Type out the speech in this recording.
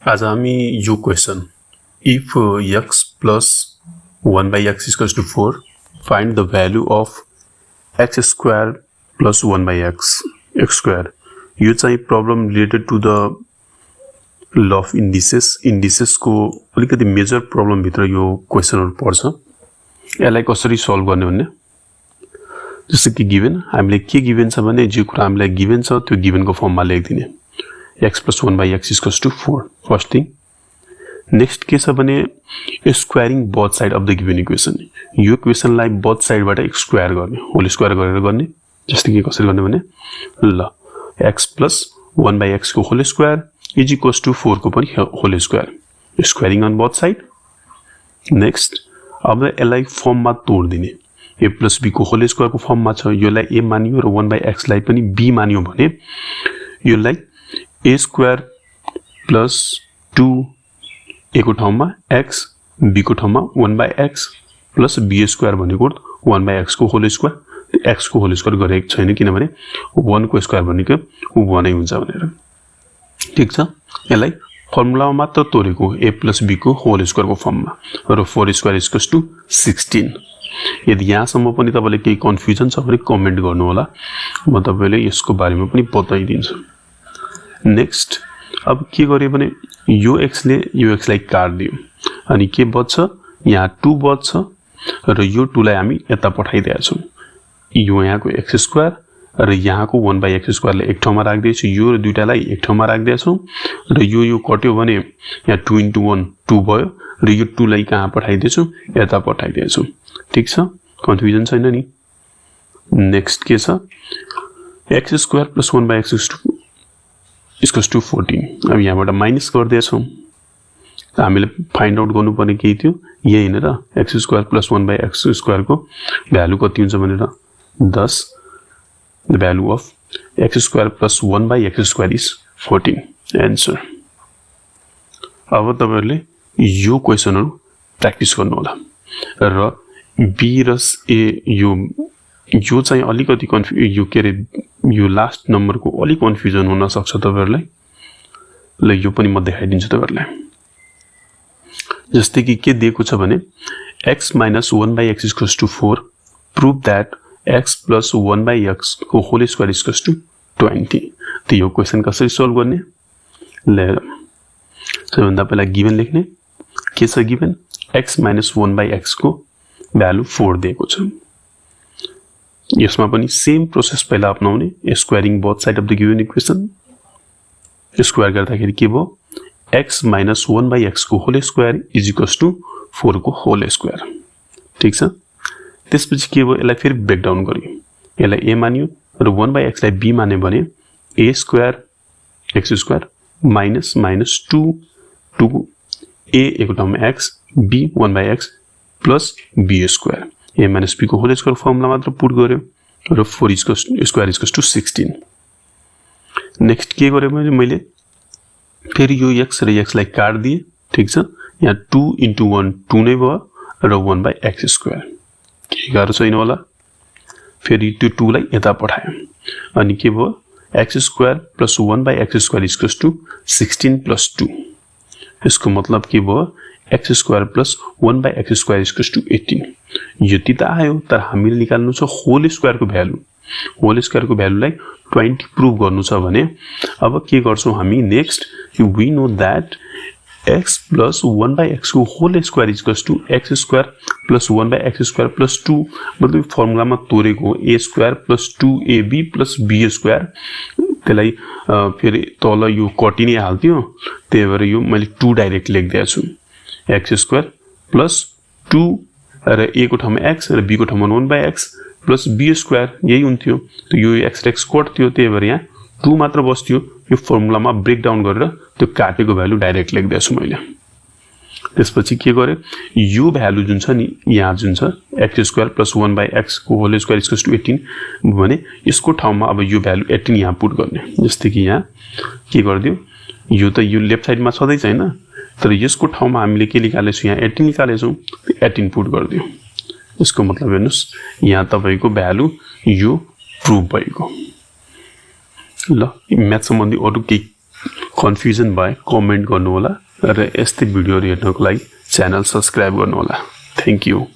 आज हामी यो question if x plus 1 by x is equals to 4 find the value of x square plus 1 by x square यो चाहिँ problem related to the law of indices को अलिकति major problem भित्र यो क्वेशनहरु पर्छ यसलाई कसरी सल्भ गर्ने भन्ने जस्तो कि गिवन हामीले के गिवन छ भने जे कुरा हामीलाई गिवन छ त्यो गिवन को फर्ममा लेख्दिने x plus 1 by x is equals to 4 first thing next के छ भने squaring both side of the given equation यो इक्वेसनलाई बोथ साइडबाट स्क्वायर गर्ने होल स्क्वायर गरेर गर्ने जस्तो कि कसरी गर्ने भने ल x plus 1 by x को whole square is equals to 4 को पनि whole square squaring on both side next अब यसलाई फर्ममा तोड्दिने a plus b को होल स्क्वायर को फर्ममा छ योलाई a मानियो र 1 by x लाई पनि b मानियो भने योलाई a square plus 2 a को ठाउँमा x b को ठाउँमा 1 by x plus b square भनेको 1 by x को होल स्क्वायर x को होल स्क्वायर गरेको छैन किनभने 1 को स्क्वायर भनेको 1 नै हुन्छ भनेर ठीक छ यसलाई फर्मुलामा मात्र तोडेको a plus b को होल स्क्वायर को फर्ममा र 4 स्क्वायर इज इक्वल्स टु 16 यदि यहाँसम्म पनि तपाईले केही कन्फ्युजन छ भने कमेन्ट गर्नु होला म तपाईले यसको बारेमा पनि बताइदिन्छु नेक्स्ट अब के गरे भने यो x ले यो x लाई काट्दियो अनि के बच्छ यहाँ 2 बच्छ र यो 2 लाई हामी यता पठाइदिएका छौं यो यहाँको x स्क्वायर र यहाँको 1 by x स्क्वायर ले एक ठाउँमा राख्दैछु यो र दुईटालाई एक ठाउँमा राख्दै छौं र यो कट्यो भने यहाँ 2 into 1 2 भयो र यो 2 लाई कहाँ पठाइदिएछु यता पठाइदिएछु ठीक छ कन्फ्युजन छैन नि नेक्स्ट के छ x square plus 1 by x equals to 14 अब यहाँबाट माइनस गर्दै छौं हामीले फाइन्ड आउट गर्नुपर्ने के थियो यही हैन र x square plus 1 by x square को भ्यालु कति हुन्छ भनेर 10 the value of x square plus 1 by x square is 14 answer अब तपाईहरुले यो क्वेशनहरु प्र्याक्टिस गर्नु होला र b र a यो चाहिँ अलिकति यो के रे यो लास्ट नम्बर को अलि कन्फ्युजन हुन सक्छ तपाईहरुलाई ल यो पनि म देखाइदिन्छु तपाईहरुलाई जस्तै कि के दिएको छ भने x minus 1 by x equals to 4 prove that x plus 1 by x को होल स्क्वायर equals to 20 त यो क्वेशन कसरी सल्भ गर्ने ल सबैभन्दा पहिला गिवन लेख्ने के छ given x minus 1 by x को भ्यालु 4 दिएको छ यसमा पनि सेम प्रोसेस पहिला अपनाउने squaring both side of the given equation square गर्दाखेरि के भयो x minus 1 by x को whole square is equals to 4 को होल स्क्वायर ठीक छ त्यसपछि के भयो यसलाई फेरि ब्रेक डाउन गरियो यसलाई a मानियो र 1 by x लाई b माने भने a square x square minus minus 2 a को ठाउँमा x b 1 by x plus b square a minus b को होल स्क्वायर फर्मुला मात्र पुट गर्यो र 4 स्क्वायर इक्वल्स टु 16 नेक्स्ट के गर्यो भने मैले फेरि यो x र x लाई काट दिए ठीक छ यहाँ 2 into 1 2 नै भयो र 1 by x स्क्वायर के गाह्रो छैन होला फेरि त्यो 2 लाई यता पठायो अनि के भयो x square plus 1 by x square equals to 16 plus 2 यसको मतलब के भयो x square plus 1 by x square equals to 18 यति त आयो तर हामीले निकाल्नु छ होल स्क्वायर को भ्यालु होल स्क्वायर को भ्यालुलाई 20 प्रुभ गर्नु छ भने अब के गर्छौं हामी next we know that x plus 1 by x को whole square equals to x square plus 1 by x square plus 2 मतलब फर्मुलामा तोरेको a square plus 2ab plus b square त्यसलाई फेरि तल यो कटि नै हाल्दियो त्यही भएर यो मैले 2 डाइरेक्ट लेख्दै छु x स्क्वायर plus 2 र a को ठाउँमा x र b को ठाउँमा 1 by x plus b square यही हुन्थ्यो त यो x र x कट्थ्यो त्यही भएर यहाँ 2 मात्र बस्थ्यो यो फर्मुलामा ब्रेक डाउन गरेर त्यो काटेको भ्यालु डाइरेक्ट लेख्दै छु मैले त्यसपछि के गरे यो भ्यालु जुन छ नि यहाँ जुन छ x square plus 1 by x को होल स्क्वायर इक्वल्स टु 18 भने यसको ठाउँमा अब यो भ्यालु 18 यहाँ पुट गर्ने जस्तै कि यहाँ के गर्दियो यो त यो लेफ्ट साइडमा छदै छैन तर यसको ठाउँमा हामीले के निकालेछौं यहाँ 18 निकालेछौं 18 पुट गर्दियो यसको मतलब हेर्नुस् यहाँ तपाईको भ्यालु यो प्रुभ भएको ल म्याथ सम्बन्धी अरु केही कन्फ्युजन भए कमेन्ट गर्नु होला र यस्तै भिडियोहरु हेर्नको लागि च्यानल सब्स्क्राइब गर्नु होला। Thank you.